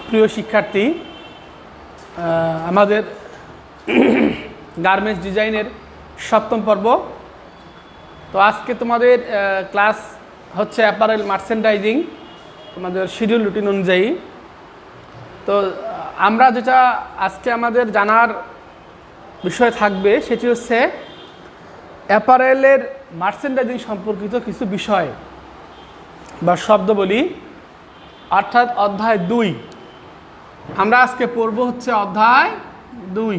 প্রিয় শিক্ষার্থী, আমাদের গার্মেন্টস ডিজাইনের সপ্তম পর্ব। তো আজকে তোমাদের ক্লাস হচ্ছে অ্যাপারেল মার্চেন্ডাইজিং, তোমাদের শিডিউল রুটিন অনুযায়ী। তো আমরা যেটা আজকে আমাদের জানার বিষয় থাকবে সেটি হচ্ছে অ্যাপারেলের মার্চেন্ডাইজিং সম্পর্কিত কিছু বিষয় বা শব্দ বলি, অর্থাৎ অধ্যায় 2। আমরা আজকে পড়ব হচ্ছে অধ্যায় 2।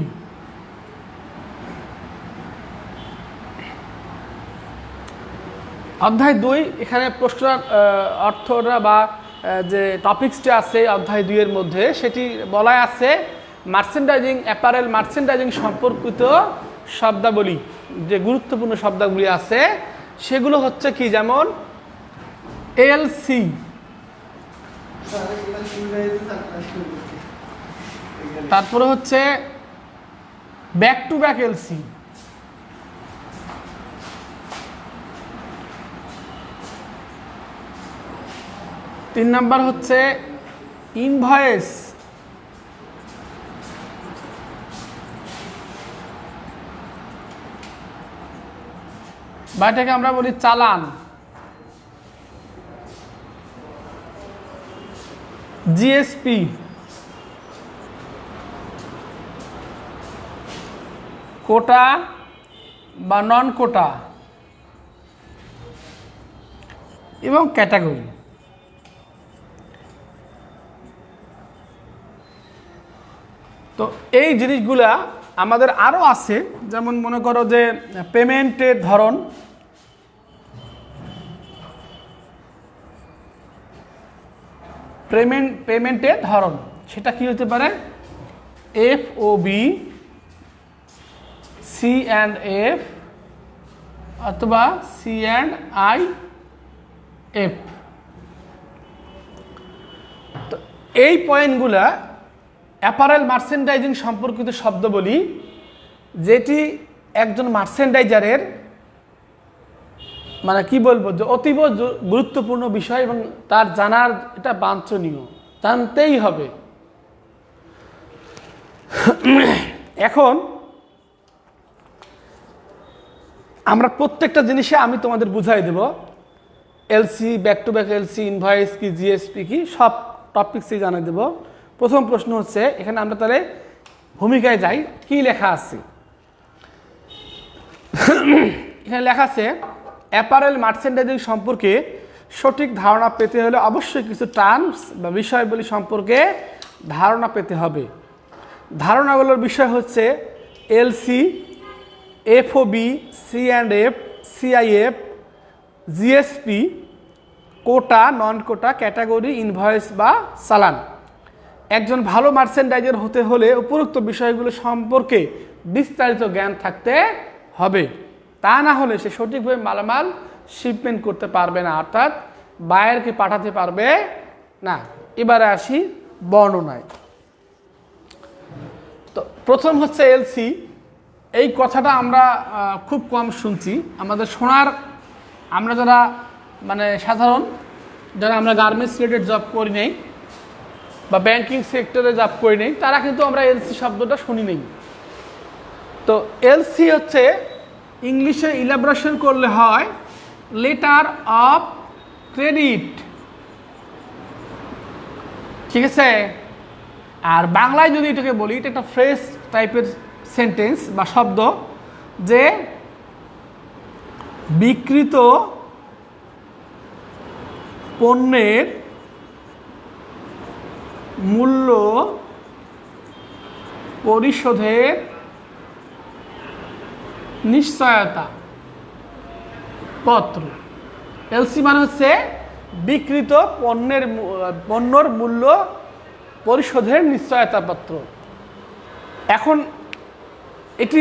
অধ্যায় 2 এখানে প্রশ্নের অর্থটা বা যে টপিক্সটি আছে অধ্যায় 2 এর মধ্যে, সেটি বলা আছে মার্চেন্ডাইজিং, অ্যাপারেল মার্চেন্ডাইজিং সম্পর্কিত শব্দাবলী। যে গুরুত্বপূর্ণ শব্দগুলি আছে সেগুলো হচ্ছে কি, যেমন এলসি, তারপরে হচ্ছে ব্যাক টু ব্যাক এলসি, তিন নাম্বার হচ্ছে ইনভয়েস, বা এটাকে আমরা বলি চালান। জিএসপি, কোটা বা নন কোটা, এবং ক্যাটাগরি। তো এই জিনিসগুলা আমাদের আরও আছে, যেমন মনে করো যে পেমেন্টের ধরন, পেমেন্টের ধরন সেটা কি হতে পারে, এফওবি, সি&এফ অথবা সি&আইএফ। তো এই পয়েন্টগুলা অ্যাপারেল মার্চেন্ডাইজিং সম্পর্কিত শব্দ বলি, যেটি একজন মার্চেন্ডাইজারের মানে কি বলবো, যে অতীব গুরুত্বপূর্ণ বিষয় এবং তার জানার এটা বাঞ্ছনীয়, জানতেই হবে। এখন আমরা প্রত্যেকটা জিনিসে আমি তোমাদের বুঝাই দেব, LC, back to back LC, invoice কি, জিএসপি কি, সব টপিকসই জানিয়ে দেব। প্রথম প্রশ্ন হচ্ছে, এখানে আমরা তাহলে ভূমিকায় যাই, কি লেখা আছে। এখানে লেখা আছে অ্যাপারেল মার্চেন্ডাইজিং সম্পর্কে সঠিক ধারণা পেতে হলে অবশ্যই কিছু টার্মস বা বিষয়বলী সম্পর্কে ধারণা পেতে হবে। ধারণাগুলোর বিষয় হচ্ছে এলসি, এফওবি, সি&এফ, সিআইএফ, জিএসপি, কোটা, নন কোটা, ক্যাটাগরি, ইনভয়েস বা চালান। একজন ভালো মার্চেন্ডাইজার হতে হলে উপরোক্ত বিষয়গুলো সম্পর্কে বিস্তারিত জ্ঞান থাকতে হবে, তা না হলে সে সঠিকভাবে মালামাল শিপমেন্ট করতে পারবে না, অর্থাৎ বায়ারকে পাঠাতে পারবে না। এবারে আসি বর্ণনায়। তো প্রথম হচ্ছে এলসি। এই কথাটা আমরা খুব কম শুনছি, আমাদের শোনার, আমরা যারা মানে সাধারণ যারা আমরা গার্মেন্টস রিলেটেড জব করি নেই বা ব্যাংকিং সেক্টরে জব করি নেই, তারা কিন্তু আমরা এলসি শব্দটা শুনি নেই। তো এলসি হচ্ছে ইংলিশে ইলাবোরেশন করলে হয় লেটার অফ ক্রেডিট, ঠিক আছে। আর বাংলায় যদি এটাকে বলি, এটা একটা ফ্রেজ টাইপের সেন্টেন্স বা শব্দ, যে বিক্রিত পণ্যের মূল্য পরিশোধের নিশ্চয়তা পত্র। এলসি মানে হচ্ছে বিক্রিত পণ্যর মূল্য পরিশোধের নিশ্চয়তা পত্র। এখন এটি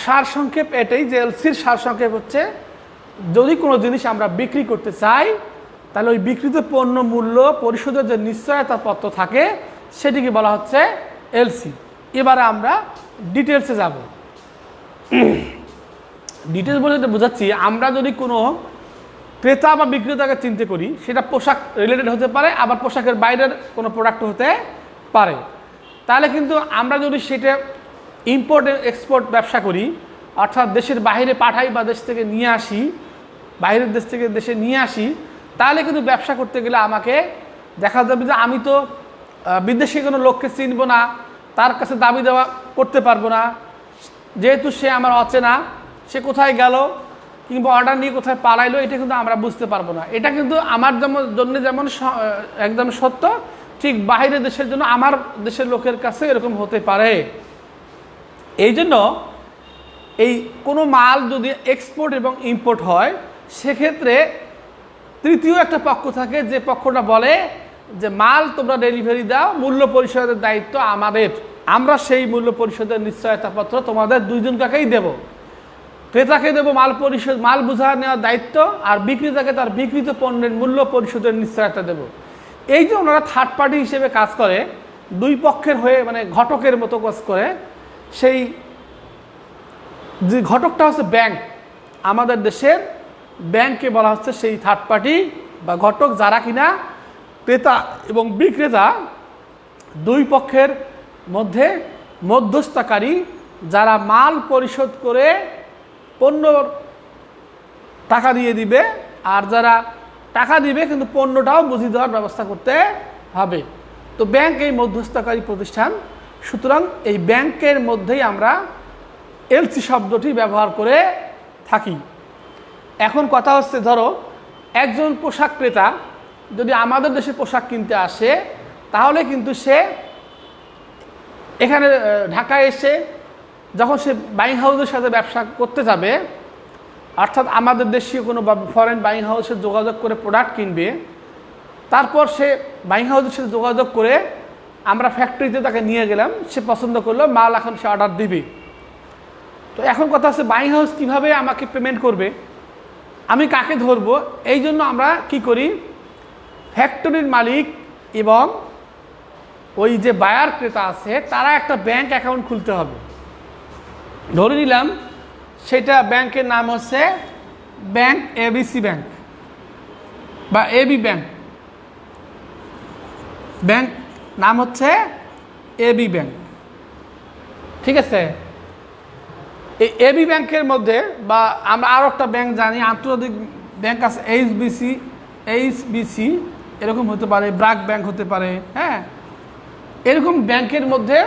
সারসংক্ষেপ এটাই, যে এলসির সারসংক্ষেপ হচ্ছে, যদি কোনো জিনিস আমরা বিক্রি করতে চাই তাহলে ওই বিক্রিত পণ্য মূল্য পরিশোধের যে নিশ্চয়তা পত্র থাকে সেটিকে বলা হচ্ছে এলসি। এবারে আমরা ডিটেলসে যাব। ডিটেলস বলতে বোঝাচ্ছি, আমরা যদি কোনো ক্রেতা বা বিক্রেতাকে চিনতে করি, সেটা পোশাক রিলেটেড হতে পারে, আবার পোশাকের বাইরের কোনো প্রোডাক্ট হতে পারে। তাহলে কিন্তু আমরা যদি সেটা ইম্পোর্ট এক্সপোর্ট ব্যবসা করি, অর্থাৎ দেশের বাইরে পাঠাই বা দেশ থেকে নিয়ে আসি, বাইরের দেশ থেকে দেশে নিয়ে আসি, তাহলে কিন্তু ব্যবসা করতে গেলে আমাকে দেখা যাবে যে আমি তো বিদেশি কোনো লোককে চিনব না, তার কাছে দাবি দেওয়া করতে পারবো না, যেহেতু সে আমার অচেনা, সে কোথায় গেল কিংবা অর্ডার নিয়ে কোথায় পালাইলো, এটা কিন্তু আমরা বুঝতে পারবো না। এটা কিন্তু আমার জন্য যেমন একদম সত্য, ঠিক বাইরের দেশের জন্য আমার দেশের লোকের কাছে এরকম হতে পারে। এই জন্য এই কোনো মাল যদি এক্সপোর্ট এবং ইম্পোর্ট হয়, সেক্ষেত্রে তৃতীয় একটা পক্ষ থাকে, যে পক্ষটা বলে যে মাল তোমরা ডেলিভারি দাও, মূল্য পরিশোধের দায়িত্ব আমাদের, আমরা সেই মূল্য পরিশোধের নিশ্চয়তাপত্র তোমাদের দুইজনকেই দেব। ক্রেতাকে দেব মাল পরিশোধ, মাল বোঝা নেওয়ার দায়িত্ব, আর বিক্রেতাকে তার বিক্রিত পণ্যের মূল্য পরিশোধের নিশ্চয়তা দেব। এই যে ওনারা থার্ড পার্টি হিসেবে কাজ করে, দুই পক্ষের হয়ে মানে ঘটকের মতো কাজ করে, সেই যে ঘটকটা হচ্ছে ব্যাংক, আমাদের দেশের ব্যাংককে বলা হচ্ছে সেই থার্ড পার্টি বা ঘটক, যারা কিনা ক্রেতা এবং বিক্রেতা দুই পক্ষের মধ্যে মধ্যস্থতাকারী, যারা মাল পরিশোধ করে পণ্যর টাকা দিয়ে দিবে, আর যারা টাকা দিবে কিন্তু পণ্যটাও বুঝিয়ে দেওয়ার ব্যবস্থা করতে হবে। তো ব্যাংক এই মধ্যস্থতাকারী প্রতিষ্ঠান, সুতরাং এই ব্যাংকের মধ্যেই আমরা এলসি শব্দটি ব্যবহার করে থাকি। এখন কথা হচ্ছে, ধরো একজন পোশাক ক্রেতা যদি আমাদের দেশে পোশাক কিনতে আসে, তাহলে কিন্তু সে এখানে ঢাকায় এসে যখন সে বাইং হাউসের সাথে ব্যবসা করতে যাবে, অর্থাৎ আমাদের দেশীয় কোনো ফরেন বাইং হাউসের যোগাযোগ করে প্রোডাক্ট কিনবে, তারপর সে বাইং হাউসের সাথে যোগাযোগ করে আমরা ফ্যাক্টরিতে তাকে নিয়ে গেলাম, সে পছন্দ করলো মাল, এখন সে অর্ডার দিবে। তো এখন কথা হচ্ছে বাইং হাউস কীভাবে আমাকে পেমেন্ট করবে, আমি কাকে ধরবো? এই জন্য আমরা কি করি, ফ্যাক্টরির মালিক এবং ওই যে বায়ার ক্রেতা আছে, তারা একটা ব্যাংক অ্যাকাউন্ট খুলতে হবে। ধরে নিলাম সেটা ব্যাংকের নাম হচ্ছে ব্যাংক এবিসি ব্যাংক বা এবি ব্যাংক, ব্যাংক নাম হচ্ছে এবি ব্যাংক, ঠিক আছে। এই এবি ব্যাংকের মধ্যে, বা আমরা আরও একটা ব্যাংক জানি, আন্তর্জাতিক ব্যাংক আছে এইচবিসি এরকম হতে পারে, ব্রাক ব্যাংক হতে পারে, হ্যাঁ। এরকম ব্যাংকের মধ্যে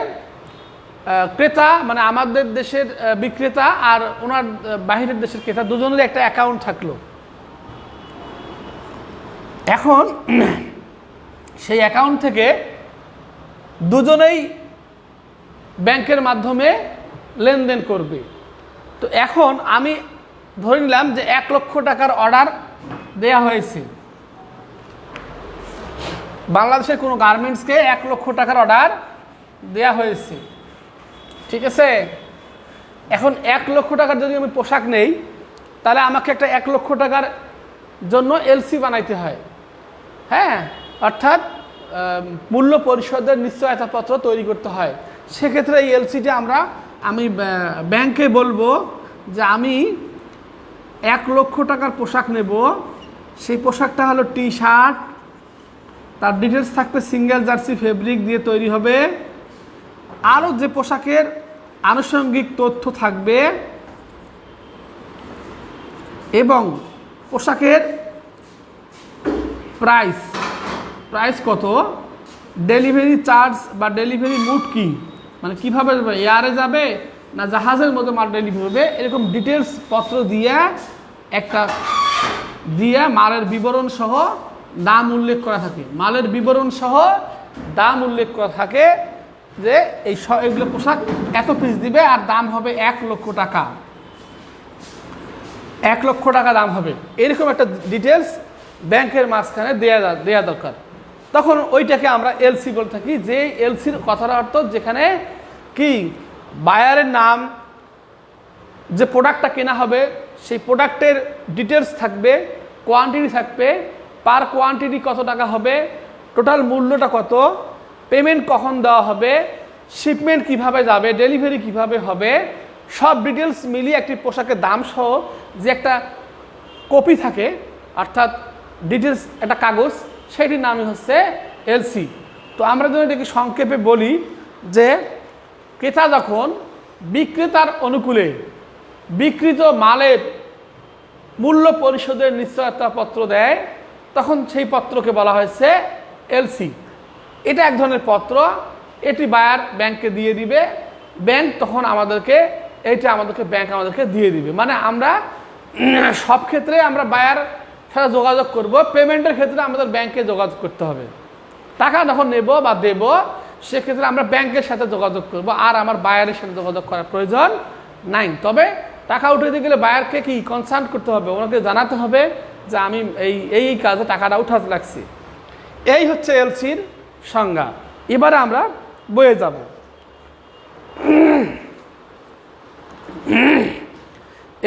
ক্রেতা মানে আমাদের দেশের বিক্রেতা আর ওনার বাহিরের দেশের ক্রেতা দুজনের একটা অ্যাকাউন্ট থাকলো। এখন সেই অ্যাকাউন্ট থেকে দুজনেই ব্যাংকের মাধ্যমে লেনদেন করবে। তো এখন আমি ধরে নিলাম যে 1 লক্ষ টাকার অর্ডার দেয়া হয়েছে, বাংলাদেশের কোনো গার্মেন্টসকে 1 লক্ষ টাকার অর্ডার দেয়া হয়েছে, ঠিক আছে। এখন 1 লক্ষ টাকার যদি আমি পোশাক নেই, তাহলে আমাকে একটা 1 লক্ষ টাকার জন্য এলসি বানাইতে হয়, হ্যাঁ, অর্থাৎ মূল্য পরিশোধের নিশ্চয়তাপত্র তৈরি করতে হয়। সেক্ষেত্রে এই এলসিটা আমি ব্যাংকে বলবো যে আমি 1 লক্ষ টাকার পোশাক নেব, সেই পোশাকটা হলো টি শার্ট, তার ডিটেলস থাকবে সিঙ্গেল জার্সি ফেব্রিক দিয়ে তৈরি হবে, আরও যে পোশাকের আনুষঙ্গিক তথ্য থাকবে, এবং পোশাকের প্রাইস কত, ডেলিভারি চার্জ বা ডেলিভারি মুড কি, মানে কীভাবে এয়ারে যাবে না জাহাজের মতো মাল ডেলিভারি হবে, এরকম ডিটেলস পত্র দিয়ে মালের বিবরণ সহ দাম উল্লেখ করা থাকে, মালের বিবরণ সহ দাম উল্লেখ করা থাকে যে এইগুলো পোশাক এত পিস দিবে আর দাম হবে 1 লক্ষ টাকা, 1 লক্ষ টাকা দাম হবে, এরকম একটা ডিটেলস ব্যাংকের মাঝখানে দেয়া দরকার। তখন ওইটাকে আমরা এলসি বলে থাকি, যে এলসির কথার অর্থ যেখানে কি বায়ারের নাম, যে প্রোডাক্টটা কেনা হবে সেই প্রোডাক্টের ডিটেলস থাকবে, কোয়ান্টিটি থাকবে, পার কোয়ান্টিটি কত টাকা হবে, টোটাল মূল্যটা কত, পেমেন্ট কখন দেওয়া হবে, শিপমেন্ট কিভাবে যাবে, ডেলিভারি কিভাবে হবে, সব ডিটেলস মিলিয়ে একটি পোশাকের দাম সহ যে একটা কপি থাকে, অর্থাৎ ডিটেলস একটা কাগজ, সেটির নামই হচ্ছে এলসি। তো আমরা যদি এটাকে সংক্ষেপে বলি যে ক্রেতা যখন বিক্রেতার অনুকূলে বিক্রিত মালের মূল্য পরিশোধের নিশ্চয়তাপত্র দেয়, তখন সেই পত্রকে বলা হয়েছে এলসি। এটা এক ধরনের পত্র, এটি বায়ার ব্যাংককে দিয়ে দিবে, ব্যাংক তখন আমাদেরকে ব্যাংক আমাদেরকে দিয়ে দিবে। মানে আমরা সব ক্ষেত্রে আমরা বায়ার সাথে যোগাযোগ করব, পেমেন্টের ক্ষেত্রে আমাদের ব্যাংকে যোগাযোগ করতে হবে। টাকা যখন নেব বা দেব সেক্ষেত্রে আমরা ব্যাংকের সাথে যোগাযোগ করব, আর আমার বায়ারের সাথে যোগাযোগ করার প্রয়োজন নাই। তবে টাকা উঠাতে গেলে বায়ারকে কি কনসাল্ট করতে হবে, ওনাকে জানাতে হবে যে আমি এই কাজে টাকাটা উঠাতে লাগছি। এই হচ্ছে এলসির সংজ্ঞা। এবারে আমরা বইয়ে যাব।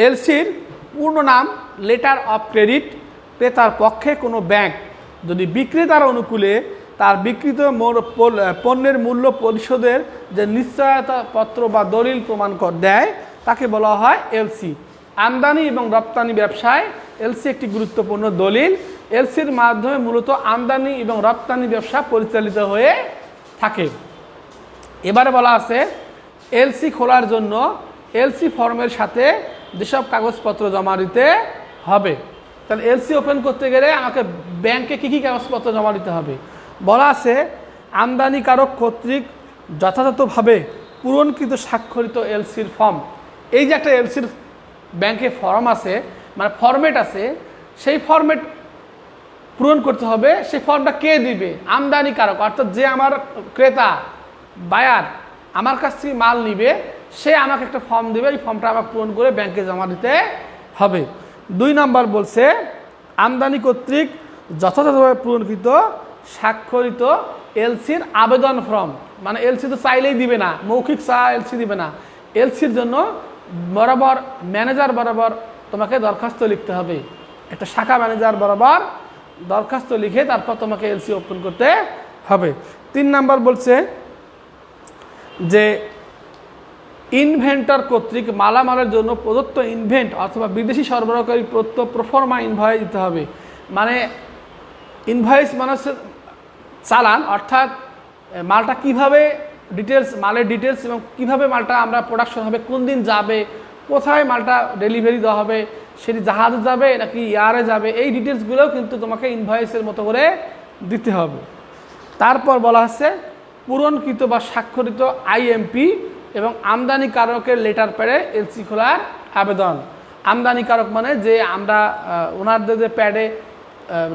এলসির পূর্ণ নাম লেটার অফ ক্রেডিট। ক্রেতার পক্ষে কোনো ব্যাংক যদি বিক্রেতার অনুকূলে তার বিক্রিত পণ্যের মূল্য পরিশোধের যে নিশ্চয়তা পত্র বা দলিল প্রমাণ দেয় তাকে বলা হয় এলসি। আমদানি এবং রপ্তানি ব্যবসায় এলসি একটি গুরুত্বপূর্ণ দলিল। এলসির মাধ্যমে মূলত আমদানি এবং রপ্তানি ব্যবসা পরিচালিত হয়ে থাকে। এবারে বলা আছে এলসি খোলার জন্য এলসি ফর্মের সাথে যেসব কাগজপত্র জমা দিতে হবে। তাহলে এলসি ওপেন করতে গেলে আমাকে ব্যাংকে কী কী কাগজপত্র জমা দিতে হবে বলা আছে। আমদানিকারক কর্তৃক যথাযথভাবে পূরণকৃত স্বাক্ষরিত এলসির ফর্ম। এই যে একটা এলসির ব্যাংকে ফর্ম আছে, মানে ফরম্যাট আছে, সেই ফরম্যাট পূরণ করতে হবে। সেই ফর্মটা কে দিবে? আমদানিকারক, অর্থাৎ যে আমার ক্রেতা বায়ার আমার কাছ থেকে মাল নিবে সে আমাকে একটা ফর্ম দেবে, এই ফর্মটা আমাকে পূরণ করে ব্যাংকে জমা দিতে হবে। 2 নম্বর বলছে আমদানি কর্তৃক যথাযথভাবে পূরণকৃত স্বাক্ষরিত এলসির আবেদন ফর্ম। মানে এলসি তো চাইলেই দিবে না, মৌখিক এলসি দিবে না। এলসির জন্য বরাবর ম্যানেজার বরাবর তোমাকে দরখাস্ত লিখতে হবে, একটা শাখা ম্যানেজার বরাবর দরখাস্ত লিখে তারপর তোমাকে এলসি ওপেন করতে হবে। 3 নম্বর বলছে যে ইনভেন্টর কর্তৃক মালামালের জন্য প্রদত্ত ইনভেন্ট অথবা বিদেশি সরবরাহকারী প্রদত্ত প্রফর্মা ইনভয়েস দিতে হবে। মানে ইনভয়েস মানে হচ্ছে চালান, অর্থাৎ মালটা কিভাবে ডিটেলস, মালের ডিটেলস এবং কিভাবে মালটা আমরা প্রোডাকশন হবে, কোন দিন যাবে, কোথায় মালটা ডেলিভারি দেওয়া হবে, সেটি জাহাজে যাবে নাকি এয়ারে যাবে, এই ডিটেলসগুলোও কিন্তু তোমাকে ইনভয়েসের মতো করে দিতে হবে। তারপর বলা হচ্ছে পূরণকৃত বা স্বাক্ষরিত আইএমপি এবং আমদানিকারকের লেটার প্যাডে এলসি খোলার আবেদন। আমদানিকারক মানে যে আমরা ওনারদের যে প্যাডে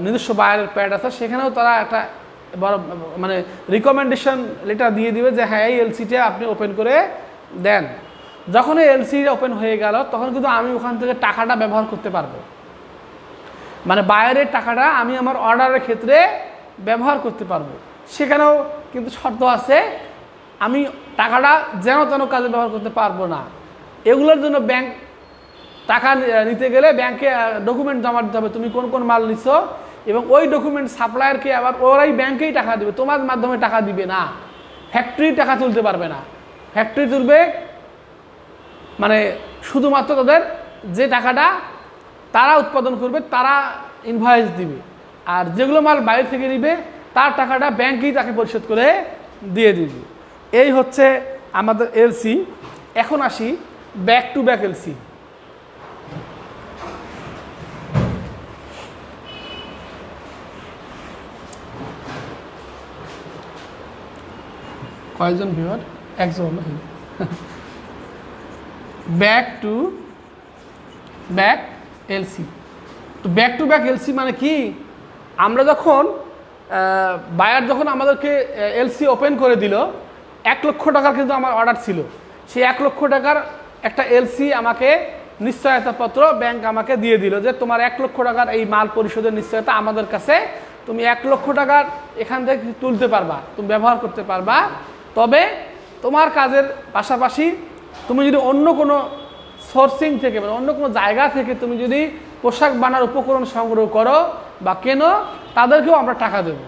নিজস্ব বায়ারের প্যাড আছে সেখানেও তারা একটা বড় মানে রিকমেন্ডেশন লেটার দিয়ে দিবে যে হ্যাঁ এই এলসিটা আপনি ওপেন করে দেন। যখন এই এলসি ওপেন হয়ে গেল তখন কিন্তু আমি ওখান থেকে টাকাটা ব্যবহার করতে পারবো। মানে বায়ারের টাকাটা আমি আমার অর্ডারের ক্ষেত্রে ব্যবহার করতে পারবো। সেখানেও কিন্তু শর্ত আছে, আমি টাকাটা যেন তেন কাজে ব্যবহার করতে পারবো না। এগুলোর জন্য ব্যাংক টাকা নিতে গেলে ব্যাংকে ডকুমেন্ট জমা দিতে হবে, তুমি কোন কোন মাল নিছো, এবং ওই ডকুমেন্ট সাপ্লায়ারকে আবার ওরাই ব্যাংকেই টাকা দিবে, তোমার মাধ্যমে টাকা দিবে না। ফ্যাক্টরি টাকা তুলতে পারবে না, ফ্যাক্টরি তুলবে মানে শুধুমাত্র তাদের যে টাকাটা তারা উৎপাদন করবে তারা ইনভয়েস দিবে, আর যেগুলো মাল বাইরে থেকে নিবে তার টাকাটা ব্যাংকেই তাকে পরিশোধ করে দিয়ে দিবে। এই হচ্ছে আমাদের এলসি। এখন আসি ব্যাক টু ব্যাক এলসি। কয়জন ভিউয়ার? একজন। Back to back LC. তো ব্যাক টু ব্যাক এলসি মানে কি? আমরা যখন বায়ার যখন আমাদেরকে এলসি ওপেন করে দিল, 1 লক্ষ টাকার কিন্তু আমার অর্ডার ছিল, সেই 1 লক্ষ টাকার একটা এলসি আমাকে নিশ্চয়তাপত্র ব্যাংক আমাকে দিয়ে দিল যে তোমার 1 লক্ষ টাকার এই মাল পরিশোধের নিশ্চয়তা আমাদের কাছে, তুমি 1 লক্ষ টাকার এখান থেকে তুলতে পারবা, তুমি ব্যবহার করতে পারবা। তবে তোমার কাজের পাশাপাশি তুমি যদি অন্য কোনো সোর্সিং থেকে মানে অন্য কোনো জায়গা থেকে তুমি যদি পোশাক বানার উপকরণ সংগ্রহ করো বা কেনো, তাদেরকেও আমরা টাকা দেব।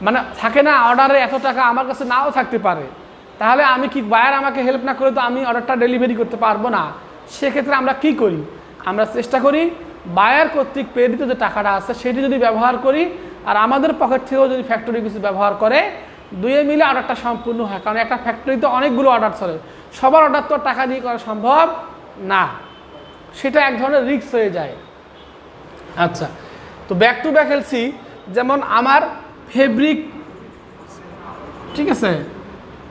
মানে থাকে না অর্ডারে এত টাকা আমার কাছে নাও থাকতে পারে, তাহলে আমি কি বায়ার আমাকে হেল্প না করে তো আমি অর্ডারটা ডেলিভারি করতে পারবো না। সেক্ষেত্রে আমরা কি করি? আমরা চেষ্টা করি বায়ার কর্তৃক প্রেরিত যে টাকাটা আছে সেটি যদি ব্যবহার করি আর আমাদের পকেট থেকেও যদি ফ্যাক্টরি কিছু ব্যবহার করে, দুয়ে মিলে অর্ডারটা সম্পূর্ণ হয়। কারণ একটা ফ্যাক্টরিতে অনেকগুলো অর্ডার চলে, সবার অর্ডার তো টাকা দিয়ে করা সম্ভব না, সেটা এক ধরনের রিস্ক হয়ে যায়। আচ্ছা, তো ব্যাক টু ব্যাক এলসি, যেমন আমার ফেব্রিক, ঠিক আছে,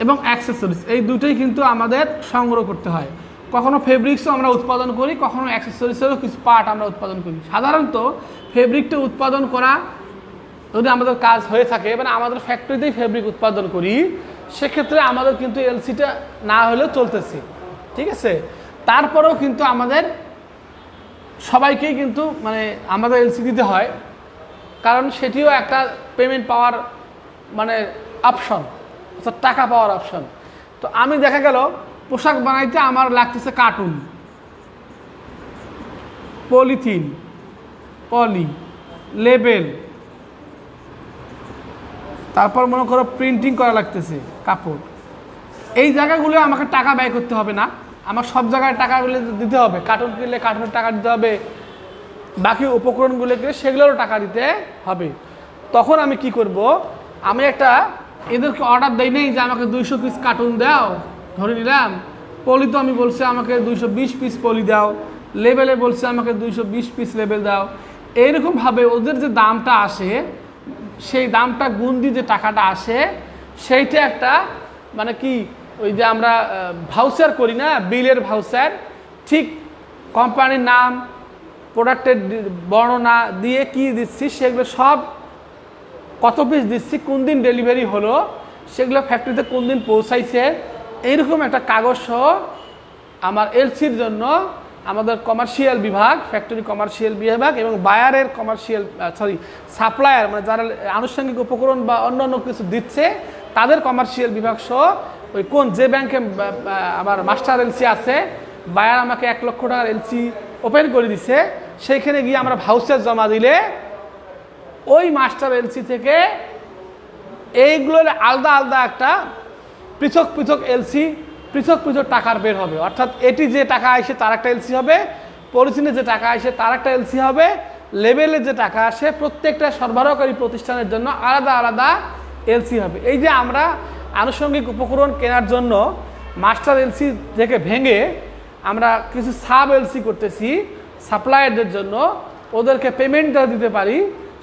এবং অ্যাক্সেসরিজ, এই দুটোই কিন্তু আমাদের সংগ্রহ করতে হয়। কখনো ফেব্রিক্সও আমরা উৎপাদন করি, কখনো অ্যাক্সেসরিজেরও কিছু পার্ট আমরা উৎপাদন করি। সাধারণত ফেব্রিকটা উৎপাদন করা যদি আমাদের কাজ হয়ে থাকে, মানে আমাদের ফ্যাক্টরিতেই ফেব্রিক উৎপাদন করি, সেক্ষেত্রে আমাদের কিন্তু এলসিটা না হলেও চলতেছে, ঠিক আছে। তারপরেও কিন্তু আমাদের সবাইকেই কিন্তু মানে আমাদের এলসি দিতে হয়, কারণ সেটিও একটা পেমেন্ট পাওয়ার মানে অপশন, অর্থাৎ টাকা পাওয়ার অপশন। তো আমি দেখা গেল পোশাক বানাইতে আমার লাগতেছে কার্টুন, পলিথিন, পলি, লেবেল, তারপর মনে করো প্রিন্টিং করা লাগতেছে কাপড়। এই জায়গাগুলো আমাকে টাকা ব্যয় করতে হবে না, আমার সব জায়গায় টাকাগুলো দিতে হবে। কার্টুন কিনলে কার্টুনের টাকা দিতে হবে, বাকি উপকরণগুলো কিনে সেগুলোরও টাকা দিতে হবে। তখন আমি কি করব, আমি একটা এদেরকে অর্ডার দেই নেই যে আমাকে 200 পিস কার্টুন দাও, ধরে নিলাম। পলি তো আমি বলছি আমাকে 220 পিস পলি দাও, লেবেলে বলছে আমাকে 220 পিস লেবেল দাও। এইরকমভাবে ওদের যে দামটা আসে, সেই দামটা গুণ দিয়ে যে টাকাটা আসে, সেইটা একটা মানে কি, ওই যে আমরা ভাউচার করি না, বিলের ভাউচার, ঠিক কোম্পানির নাম, প্রোডাক্টের বর্ণনা দিয়ে কি দিচ্ছি, সেগুলো সব কত পিস দিচ্ছি, কোন দিন ডেলিভারি হলো, সেগুলো ফ্যাক্টরিতে কোন দিন পৌঁছাইছে, এইরকম একটা কাগজ সহ আমার এলসির জন্য আমাদের কমার্শিয়াল বিভাগ, ফ্যাক্টরি কমার্শিয়াল বিভাগ এবং বায়ারের কমার্শিয়াল সাপ্লায়ার, মানে যারা আনুষঙ্গিক উপকরণ বা অন্যান্য কিছু দিচ্ছে তাদের কমার্শিয়াল বিভাগ সহ, ওই কোন যে ব্যাংকে আমার মাস্টার এলসি আছে, বায়ার আমাকে 1 লক্ষ টাকার এলসি ওপেন করে দিছে, সেইখানে গিয়ে আমরা ভাউচার জমা দিলে ওই মাস্টার এলসি থেকে এইগুলোর আলাদা আলাদা একটা পৃথক পৃথক এলসি, পৃথক পৃথক টাকার বের হবে। অর্থাৎ এটি যে টাকা আসে তার একটা এলসি হবে, পলিথিনে যে টাকা আসে তার একটা এলসি হবে, লেবেলে যে টাকা আসে প্রত্যেকটা সরবরাহকারী প্রতিষ্ঠানের জন্য আলাদা আলাদা এলসি হবে। এই যে আমরা আনুষঙ্গিক উপকরণ কেনার জন্য মাস্টার এলসি থেকে ভেঙে আমরা কিছু সাব এলসি করতেছি সাপ্লায়ারদের জন্য, ওদেরকে পেমেন্টটা দিতে পারি,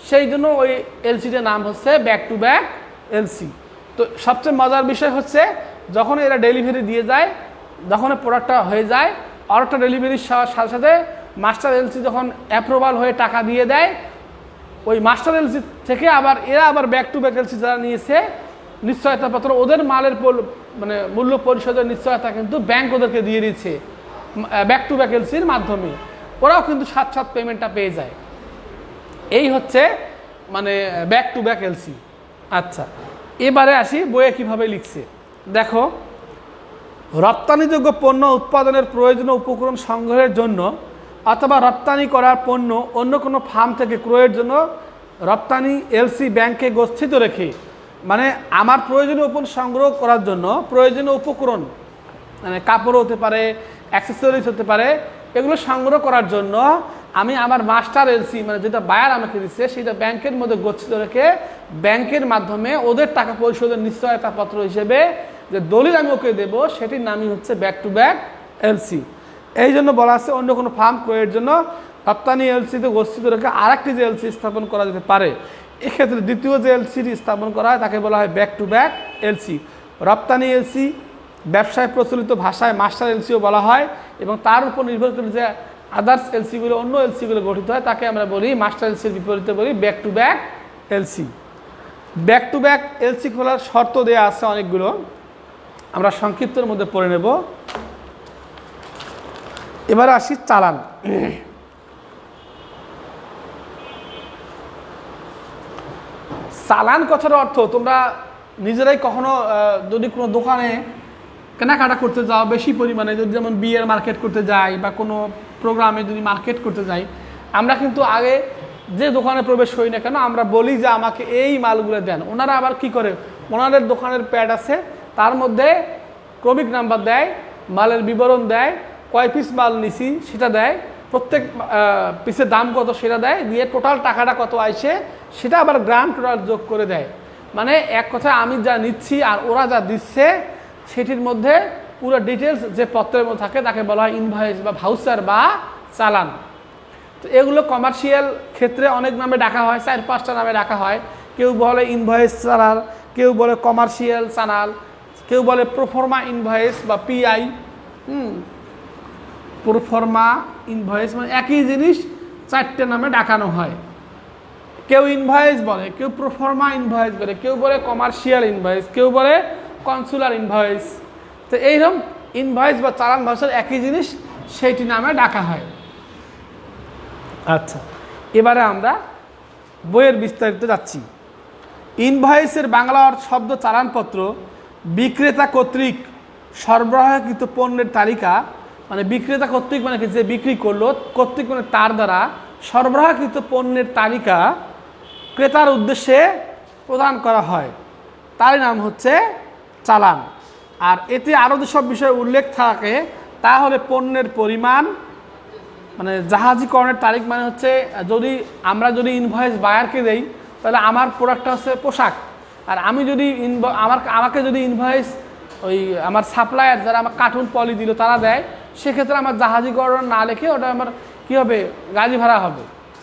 সেই জন্য ওই এলসিটার নাম হচ্ছে ব্যাক টু ব্যাক এলসি। তো সবচেয়ে মজার বিষয় হচ্ছে, যখন এরা ডেলিভারি দিয়ে যায়, যখন প্রোডাক্টটা হয়ে যায়, অর্ডারটা ডেলিভারির সাথে সাথে মাস্টার এলসি যখন অ্যাপ্রুভাল হয়ে টাকা দিয়ে দেয়, ওই মাস্টার এলসি থেকে আবার এরা আবার ব্যাক টু ব্যাক এলসি যারা নিয়েছে নিশ্চয়তাপত্র, ওদের মালের মানে মূল্য পরিশোধের নিশ্চয়তা কিন্তু ব্যাংক ওদেরকে দিয়ে দিচ্ছে ব্যাক টু ব্যাক এলসির মাধ্যমে, ওরাও কিন্তু সাথে সাথে পেমেন্টটা পেয়ে যায়। এই হচ্ছে মানে ব্যাক টু ব্যাক এলসি। আচ্ছা, এবারে আসি বইয়ে কিভাবে লিখছে। দেখো, রপ্তানিযোগ্য পণ্য উৎপাদনের প্রয়োজনীয় উপকরণ সংগ্রহের জন্য অথবা রপ্তানি করার পণ্য অন্য কোনো ফার্ম থেকে ক্রয়ের জন্য রপ্তানি এলসি ব্যাংকে গচ্ছিত রেখে, মানে আমার প্রয়োজনীয় উপকরণ সংগ্রহ করার জন্য প্রয়োজনীয় উপকরণ, মানে কাপড় হতে পারে, অ্যাক্সেসরিজ হতে পারে, এগুলো সংগ্রহ করার জন্য আমি আমার মাস্টার এলসি, মানে যেটা বায়ার আমাকে দিচ্ছে, সেটা ব্যাংকের মধ্যে গচ্ছিত রেখে ব্যাংকের মাধ্যমে ওদের টাকা পরিশোধের নিশ্চয়তাপত্র হিসেবে যে দলিল আমি ওকে দেবো, সেটির নামই হচ্ছে ব্যাক টু ব্যাক এলসি। এই জন্য বলা আছে অন্য কোনো ফার্ম ক্রয়ের জন্য রপ্তানি এলসিতে গচ্ছিত রেখে আরেকটি যে এলসি স্থাপন করা যেতে পারে, এক্ষেত্রে দ্বিতীয় যে এলসিটি স্থাপন করা হয় তাকে বলা হয় ব্যাক টু ব্যাক এলসি। রপ্তানি এলসি ব্যবসায় প্রচলিত ভাষায় মাস্টার এলসিও বলা হয়, এবং তার উপর নির্ভর করে যে আদার্স এলসিগুলো, অন্য এলসিগুলো গঠিত হয়, তাকে আমরা বলি মাস্টার এলসির বিপরীতে বলি back to back LC. Back to back LC খোলার শর্ত দেওয়া আছে অনেকগুলো, আমরা সংক্ষিপ্তের মধ্যে পড়ে নেব। এবার আসি চালান। চালান কথার অর্থ তোমরা নিজেরাই কখনো যদি কোনো দোকানে কেনাকাটা করতে যাও বেশি পরিমাণে, যদি যেমন বিয়ের মার্কেট করতে যাই বা কোনো প্রোগ্রামে যদি মার্কেট করতে যাই, আমরা কিন্তু আগে যে দোকানে প্রবেশ করি না কেন আমরা বলি যে আমাকে এই মালগুলো দেন। ওনারা আবার কি করে, ওনাদের দোকানের প্যাড আছে, তার মধ্যে ক্রমিক নাম্বার দেয়, মালের বিবরণ দেয়, কয় পিস মাল নিছি সেটা দেয়, প্রত্যেক পিসের দাম কত সেটা দেয়, দিয়ে টোটাল টাকাটা কত আইসে সেটা আবার গ্রান্ড টোটাল যোগ করে দেয়। মানে এক কথা আমি যা নিচ্ছি আর ওরা যা দিচ্ছে সেটির মধ্যে পুরো ডিটেলস যে পত্রের মধ্যে থাকে তাকে বলা হয় ইনভয়েস বা ভাউচার বা চালান। তো এগুলো কমার্শিয়াল ক্ষেত্রে অনেক নামে ডাকা হয়, 4-5টা নামে ডাকা হয়। কেউ বলে ইনভয়েস চালান, কেউ বলে কমার্শিয়াল চালান, কেউ বলে প্রোফর্মা ইনভয়েস বা পিআই। প্রোফর্মা ইনভয়েস মানে একই জিনিস 4টে নামে ডাকানো হয়। কেউ ইনভয়েস বলে, কেউ প্রোফর্মা ইনভয়েস বলে, কেউ বলে কমার্শিয়াল ইনভয়েস, কেউ বলে কনসুলার ইনভয়েস। তো এইরকম ইনভয়েস বা চালান ভাষার একই জিনিস সেইটি নামে ডাকা হয়। আচ্ছা, এবারে আমরা বইয়ের বিস্তারিত যাচ্ছি। ইনভয়েসের বাংলা শব্দ চালানপত্র, বিক্রেতা কর্তৃক সরবরাহকৃত পণ্যের তালিকা, মানে বিক্রেতা কর্তৃক মানে যে বিক্রি করলো, কর্তৃক মানে তার দ্বারা সরবরাহকৃত পণ্যের তালিকা ক্রেতার উদ্দেশ্যে প্রদান করা হয়, তার নাম হচ্ছে চালান। আর এতে আরও যেসব বিষয় উল্লেখ থাকে তা হলে পণ্যের পরিমাণ, মানে জাহাজীকরণের তারিখ মানে হচ্ছে যদি আমরা ইনভয়েস বায়ারকে দেই তাহলে আমার প্রোডাক্টটা হচ্ছে পোশাক, আর আমি যদি আমাকে যদি ইনভয়েস ওই আমার সাপ্লায়ার যারা আমার কার্টুন পলি দিল তারা দেয়, সেক্ষেত্রে আমার জাহাজীকরণ না লিখে ওটা আমার কী হবে, গাড়ি ভাড়া হবে,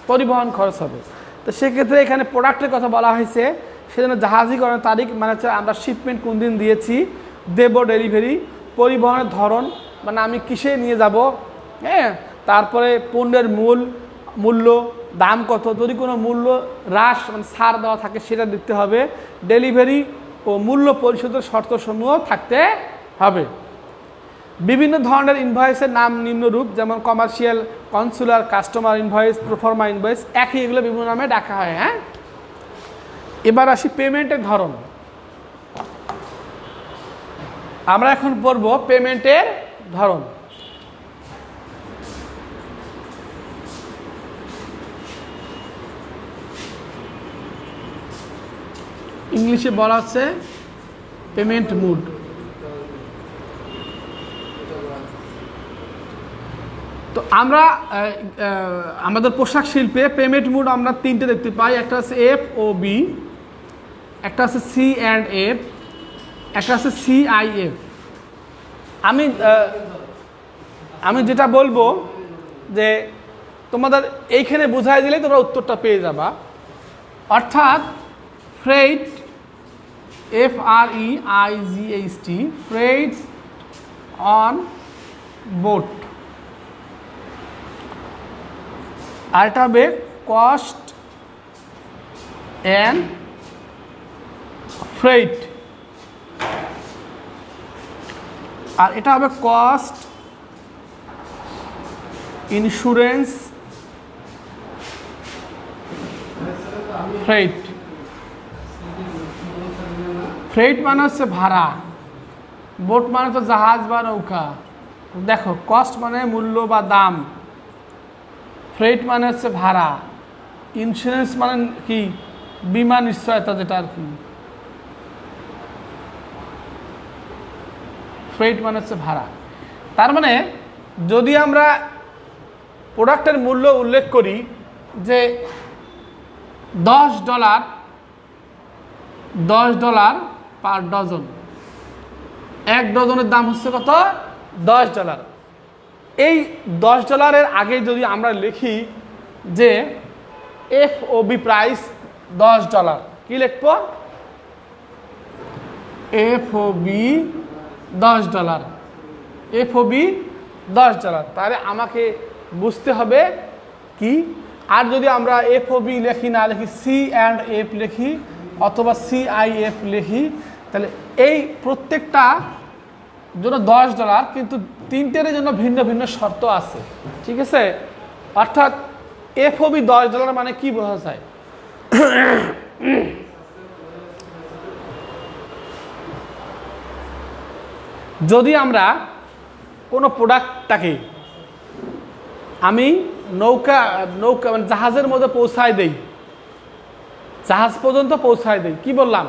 পরিবহন খরচ হবে। তো সেক্ষেত্রে এখানে প্রোডাক্টের কথা বলা হয়েছে, সেজন্য জাহাজীকরণের তারিখ মানে হচ্ছে আমরা শিপমেন্ট কোন দিন দিয়েছি, দেব ডেলিভারি, পরিবহনের ধরন মানে আমি কিসে নিয়ে যাব, হ্যাঁ, তারপরে পণ্যের মূল্য, দাম কত, যদি কোনো মূল্য হ্রাস মানে ছাড় দেওয়া থাকে সেটা দিতে হবে, ডেলিভারি ও মূল্য পরিশোধের শর্তসমূহ থাকতে হবে। বিভিন্ন ধরনের ইনভয়েসের নাম নিম্নরূপ, যেমন commercial, consular, customer invoice, proforma invoice, একই এগুলো বিভিন্ন নামে ডাকা হয়। হ্যাঁ, এবার আসি পেমেন্টের ধরন। আমরা এখন পড়ব পেমেন্টের ধরন। ইংলিশে বলা হচ্ছে পেমেন্ট মুড। তো আমরা আমাদের পোশাক শিল্পে পেমেন্ট মুড আমরা 3টে দেখতে পাই। একটা হচ্ছে FOB, একটা হচ্ছে C&F, একটা হচ্ছে CIF। আমি যেটা বলবো যে তোমাদের এইখানে বোঝাই দিলেই তোমরা উত্তরটা পেয়ে যাবা। অর্থাৎ freight, FREIGHT, freight on board. আর এটা হবে কস্ট অ্যান্ড ফ্রেইট। আর এটা হবে কস্ট, ইন্স্যুরেন্স, ফ্রেইট। ফ্রেইট মানে হচ্ছে ভাড়া, বোট মানে তো জাহাজ বা নৌকা। দেখো, কস্ট মানে মূল্য বা দাম, ফ্রেইট মানে হচ্ছে ভাড়া, ইন্স্যুরেন্স মানে কি, বীমা নিশ্চয়তা যেটা আর কি, ফ্রেইট মানে হচ্ছে ভাড়া। তার মানে যদি আমরা প্রোডাক্টের মূল্য উল্লেখ করি যে $10 পার ডজন, 1 ডজনের দাম হচ্ছে কত, $10। এই $10 আগে যদি আমরা লিখি যে FOB প্রাইস $10, কি লিখব, FOB $10, FOB $10। তাহলে আমাকে বুঝতে হবে কি, আর যদি আমরা FOB লিখি না লিখি C&F লিখি অথবা CIF লিখি, তাহলে এই প্রত্যেকটা জন্য $10, কিন্তু 3টের জন্য ভিন্ন ভিন্ন শর্ত আছে। ঠিক আছে, অর্থাৎ FOB $10 মানে কি বোঝা যায়, যদি আমরা কোনো প্রোডাক্টটাকে আমি নৌকা মানে জাহাজের মধ্যে পৌঁছায় দেই, জাহাজ পর্যন্ত পৌঁছায় দেই, কি বললাম,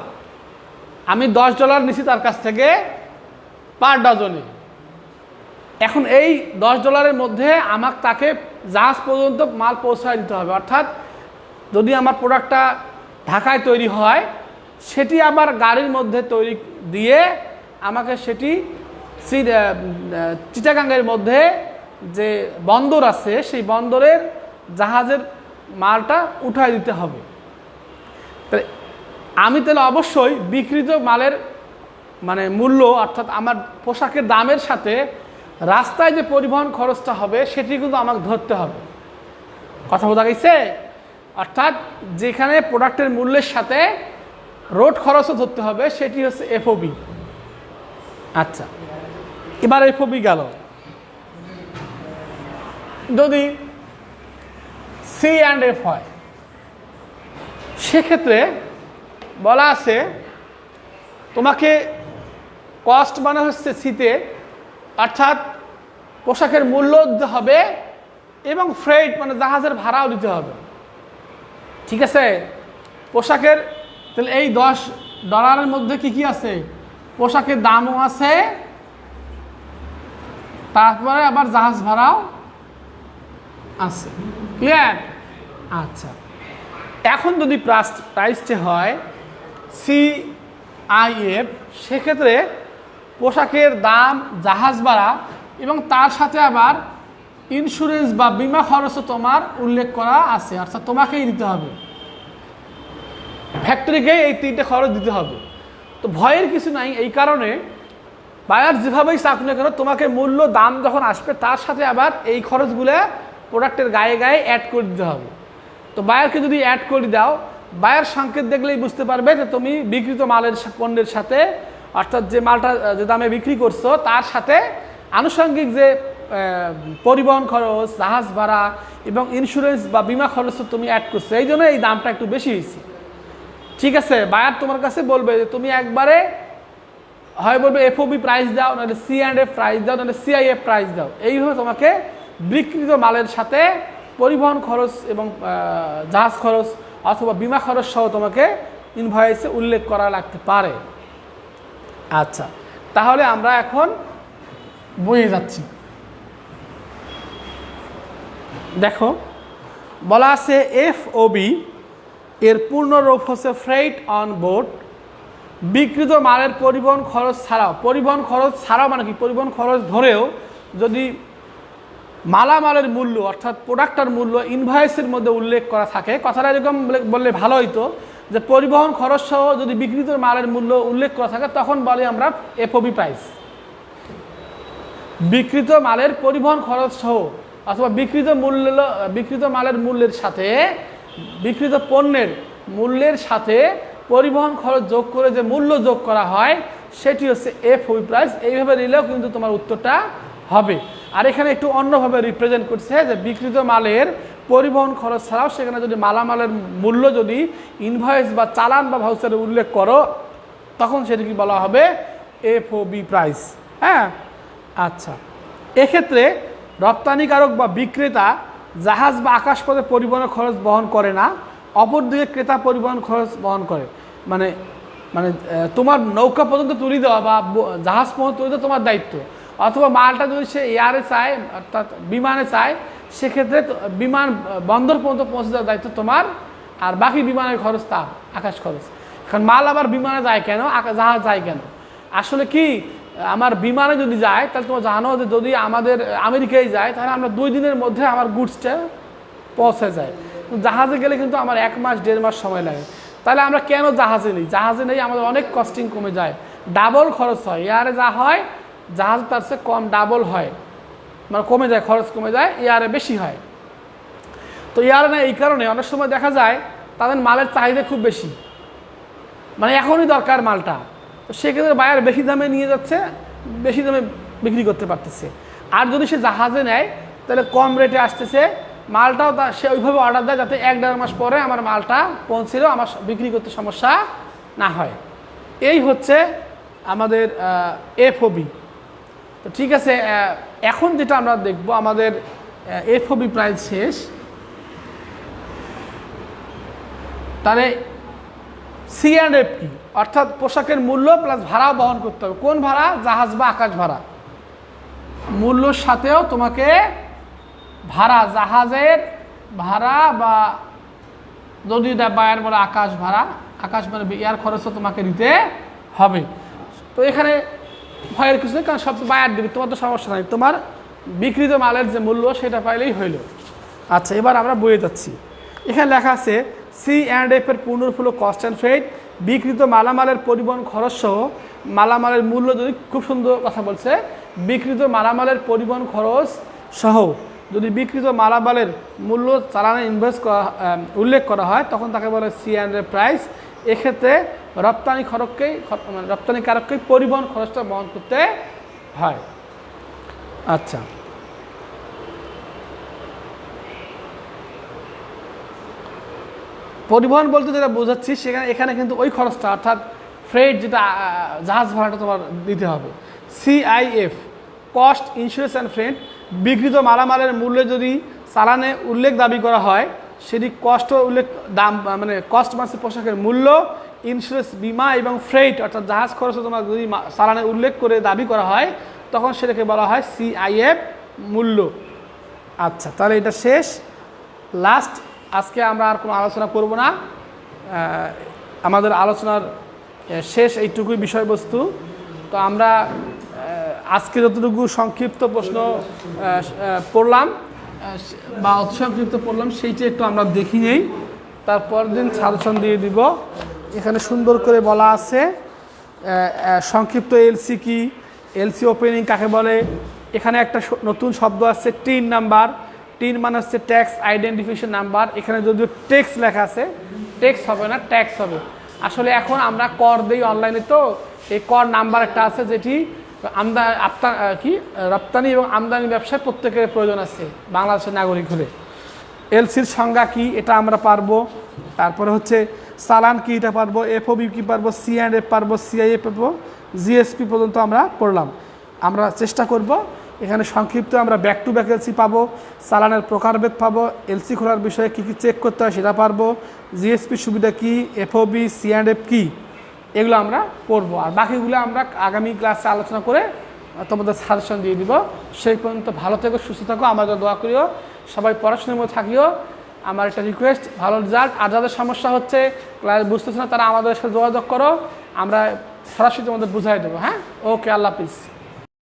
আমি $10 নিছি তার কাছ থেকে পার ডজনে। এখন এই $10 মধ্যে তাকে জাহাজ পর্যন্ত মাল পৌঁছায় দিতে হবে। অর্থাৎ যদি আমার প্রোডাক্টটা ঢাকায় তৈরি হয়, সেটি আবার গাড়ির মধ্যে তৈরি দিয়ে আমাকে সেটি চিটাগাঙ্গের মধ্যে যে বন্দর আছে সেই বন্দরের জাহাজের মালটা উঠায় দিতে হবে। আমি তাহলে অবশ্যই বিক্রিত মালের মানে মূল্য অর্থাৎ আমার পোশাকের দামের সাথে রাস্তায় যে পরিবহন খরচটা হবে সেটি কিন্তু আমাকে ধরতে হবে। কথা বোঝা গেছে? অর্থাৎ যেখানে প্রোডাক্টের মূল্যের সাথে রোড খরচও ধরতে হবে, সেটি হচ্ছে এফওবি। আচ্ছা, এবার এফওবি গেল। যদি C&F হয় সেক্ষেত্রে বলা আছে তোমাকে কস্ট মানে হচ্ছে সিতে, অর্থাৎ পোশাকের মূল্য দিতে হবে এবং ফ্রেট মানে জাহাজের ভাড়াও দিতে হবে। ঠিক আছে? পোশাকের তাহলে এই $10 মধ্যে কি কি আছে? পোশাকের দামও আছে, তারপরে আবার জাহাজ ভাড়াও আছে। ক্লিয়ার? আচ্ছা, এখন যদি প্রাইসটা হয় CIF, সেক্ষেত্রে পোশাকের দাম, জাহাজ ভাড়া এবং তার সাথে আবার ইন্স্যুরেন্স বা বিমা খরচও তোমার উল্লেখ করা আছে। অর্থাৎ তোমাকেই দিতে হবে, ফ্যাক্টরিকেই এই 3টে খরচ দিতে হবে। তো ভয়ের কিছু নাই, এই কারণে বায়ার যেভাবেই চাক না কেন তোমাকে মূল্য দাম যখন আসবে তার সাথে আবার এই খরচগুলো প্রোডাক্টের গায়ে গায়ে অ্যাড করে দিতে হবে। তো বায়ারকে যদি অ্যাড করে দাও, বায়ার সংকেত দেখলেই বুঝতে পারবে যে তুমি বিক্রিত মালের পণ্যের সাথে অর্থাৎ যে মালটা যে দামে বিক্রি করছো তার সাথে আনুষঙ্গিক যে পরিবহন খরচ, জাহাজ ভাড়া এবং ইন্স্যুরেন্স বা বিমা খরচ তুমি অ্যাড করছো, এই জন্য এই দামটা একটু বেশি হয়েছে। ঠিক আছে? বায়ার তোমার কাছে বলবে যে তুমি একবারে হয় বলবে এফওবি প্রাইস দাও, নাহলে C&F প্রাইস দাও, নাহলে CIF প্রাইস দাও। এইভাবে তোমাকে বিক্রিত মালের সাথে পরিবহন খরচ এবং জাহাজ খরচ অথবা বিমা খরচ সহ তোমাকে ইনভয়েসে উল্লেখ করা লাগতে পারে। আচ্ছা, তাহলে আমরা এখন বইয়ে যাচ্ছি। দেখো বলা আছে এফওবি এর পূর্ণ রূপ হচ্ছে ফ্রেট অন বোর্ড। বিক্রিত মালের পরিবহন খরচ ছাড়াও, পরিবহন খরচ ছাড়াও মানে কি, পরিবহন খরচ ধরেও যদি মালামালের মূল্য অর্থাৎ প্রোডাক্টটার মূল্য ইনভয়েসের মধ্যে উল্লেখ করা থাকে, কথাটা এরকম বললে ভালো হইতো যে পরিবহন খরচ সহ যদি বিক্রিত মালের মূল্য উল্লেখ করা থাকে তখন বলি আমরা এফওবি প্রাইস। বিক্রিত মালের পরিবহন খরচ সহ অথবা বিক্রিত মালের মূল্যের সাথে বিক্রিত পণ্যের মূল্যের সাথে পরিবহন খরচ যোগ করে যে মূল্য যোগ করা হয় সেটি হচ্ছে এফওবি প্রাইস। এইভাবে নিলেও কিন্তু তোমার উত্তরটা হবে। আর এখানে একটু অন্যভাবে রিপ্রেজেন্ট করছে যে বিক্রিত মালের পরিবহন খরচ ছাড়াও সেখানে যদি মালামালের মূল্য যদি ইনভয়েস বা চালান বা ভাউচারে উল্লেখ করো তখন সেটাকে বলা হবে এফওবি প্রাইস। হ্যাঁ, আচ্ছা, এক্ষেত্রে রপ্তানিকারক বা বিক্রেতা জাহাজ বা আকাশপথে পরিবহনের খরচ বহন করে না, অপরদিকে ক্রেতা পরিবহন খরচ বহন করে। মানে মানে তোমার নৌকা পর্যন্ত তুলে দেওয়া বা জাহাজ পর্যন্ত তুলে দেওয়া তোমার দায়িত্ব, অথবা মালটা যদি সে এয়ারে চায় অর্থাৎ বিমানে চায় সেক্ষেত্রে বিমান বন্দর পর্যন্ত পৌঁছে দেওয়ার দায়িত্ব তোমার, আর বাকি বিমানের খরচ তার, আকাশ খরচ। এখন মাল আবার বিমানে যায় কেন, জাহাজ যায় কেন? আসলে কি আমার বিমানে যদি যায় তাহলে তোমরা জানো যে যদি আমাদের আমেরিকায় যায় তাহলে আমরা 2 দিনের মধ্যে আমার গুডসটা পৌঁছে যায়। জাহাজে গেলে কিন্তু আমার 1 মাস 1.5 মাস সময় লাগে। তাহলে আমরা কেন জাহাজে নিই? জাহাজে নেই আমাদের অনেক কস্টিং কমে যায়, ডাবল খরচ হয়। এয়ারে যা হয় জাহাজ তার চেয়ে কম, ডাবল হয়, মানে কমে যায়, খরচ কমে যায়, এয়ারে বেশি হয়। তো এয়ারে না এই কারণে অনেক সময় দেখা যায় তাদের মালের চাহিদা খুব বেশি, মানে এখনই দরকার মালটা, তো সেক্ষেত্রে বায়ার বেশি দামে নিয়ে যাচ্ছে, বেশি দামে বিক্রি করতে পারতেছে। আর যদি সে জাহাজে নেয় তাহলে কম রেটে আসতেছে, মালটাও সে ওইভাবে অর্ডার দেয় যাতে 1-1.5 মাস পরে আমার মালটা পৌঁছেলেও আমার বিক্রি করতে সমস্যা না হয়। এই হচ্ছে আমাদের এফওবি। তো ঠিক আছে, এখন যেটা আমরা দেখব আমাদের এফওবি প্রাইস শেষ, তাহলে C&F কি, অর্থাৎ পোশাকের মূল্য প্লাস ভাড়াও বহন করতে হবে। কোন ভাড়া? জাহাজ বা আকাশ ভাড়া। মূল্যর সাথেও তোমাকে ভাড়া, জাহাজের ভাড়া, বা যদি বায়ার বলে আকাশ ভাড়া, আকাশ মানে ইয়ার খরচও তোমাকে দিতে হবে। তো এখানে ভয়ের কিছু নেই, কারণ সব বায়ার দিবে, তোমার তো সমস্যা নাই, তোমার বিক্রিত মালের যে মূল্য সেটা পাইলেই হইল। আচ্ছা, এবার আমরা বইয়ে যাচ্ছি। এখানে লেখা আছে C&F এর পূর্ণরূপ হলো কস্ট অ্যান্ড ফ্রেট। বিক্রিত মালামালের পরিবহন খরচ সহ মালামালের মূল্য, যদি খুব সুন্দর কথা বলছে, বিক্রিত মালামালের পরিবহন খরচ সহ যদি বিক্রিত মালামালের মূল্য চালানে ইনভয়েস করা উল্লেখ করা হয় তখন তাকে বলে C&F প্রাইস। এক্ষেত্রে রপ্তানিকারককেই পরিবহন খরচটা বহন করতে হয়। আচ্ছা, পরিবহন বলতে যেটা বোঝাচ্ছি এখানে কিন্তু ওই খরচটা, অর্থাৎ ফ্রেট, যেটা জাহাজ ভাড়াটা তোমার দিতে হবে। CIF cost, insurance and freight. বিক্রিত মালামালের মূল্যে যদি চালানে উল্লেখ দাবি করা হয়, সেটি কস্ট উল্লেখ দাম মানে কস্ট মাসে পোশাকের মূল্য, ইন্স্যুরেন্স বিমা এবং ফ্রেট অর্থাৎ জাহাজ খরচ তোমার যদি চালানে উল্লেখ করে দাবি করা হয় তখন সেটাকে বলা হয় CIF মূল্য। আচ্ছা, তাহলে এটা শেষ, লাস্ট। আজকে আমরা আর কোনো আলোচনা করব না, আমাদের আলোচনার শেষ এইটুকুই বিষয়বস্তু। তো আমরা আজকে যতটুকু সংক্ষিপ্ত প্রশ্ন পড়লাম বা অতি সংক্ষিপ্ত পড়লাম সেইটা একটু আমরা দেখি নেই, তারপর দিন সাজেশন দিয়ে দিব। এখানে সুন্দর করে বলা আছে সংক্ষিপ্ত এলসি কি, এলসি ওপেনিং কাকে বলে। এখানে একটা নতুন শব্দ আছে টিন নাম্বার। টিন মানে হচ্ছে ট্যাক্স আইডেন্টিফিকেশন নাম্বার। এখানে যদিও ট্যাক্স লেখা আছে, ট্যাক্স হবে না, ট্যাক্স হবে। আসলে এখন আমরা কর দিই অনলাইনে, তো এই কর নাম্বার একটা আছে যেটি রপ্তানি এবং আমদানি ব্যবসায় প্রত্যেকের প্রয়োজন আছে বাংলাদেশের নাগরিক হলে। এলসির সংজ্ঞা কি এটা আমরা পারবো, তারপরে হচ্ছে চালান কি এটা পারবো, FOB কি পারবো, C&F পারবো, CIF পারবো, GSP পর্যন্ত আমরা পড়লাম। আমরা চেষ্টা করব এখানে সংক্ষিপ্ত আমরা ব্যাক টু ব্যাক এলসি পাবো, চালানের প্রকারভেদ পাবো, এলসি খোলার বিষয়ে কী কী চেক করতে হয় সেটা পারবো, GSP সুবিধা কী, FOB, C&F কী, এগুলো আমরা পড়বো। আর বাকিগুলো আমরা আগামী ক্লাসে আলোচনা করে তোমাদের সাজেশন দিয়ে দিব। সেই পর্যন্ত ভালো থেকো, সুস্থ থাকো, আমাদের দোয়া করিও, সবাই পড়াশোনার মধ্যে থাকিও। আমার একটা রিকোয়েস্ট, ভালো রেজাল্ট। আর যাদের সমস্যা হচ্ছে ক্লাস বুঝতেছে না তারা আমাদের সাথে যোগাযোগ করো, আমরা সরাসরি তোমাদের বুঝাই দেবো। হ্যাঁ, ওকে, আল্লাহ হাফিজ।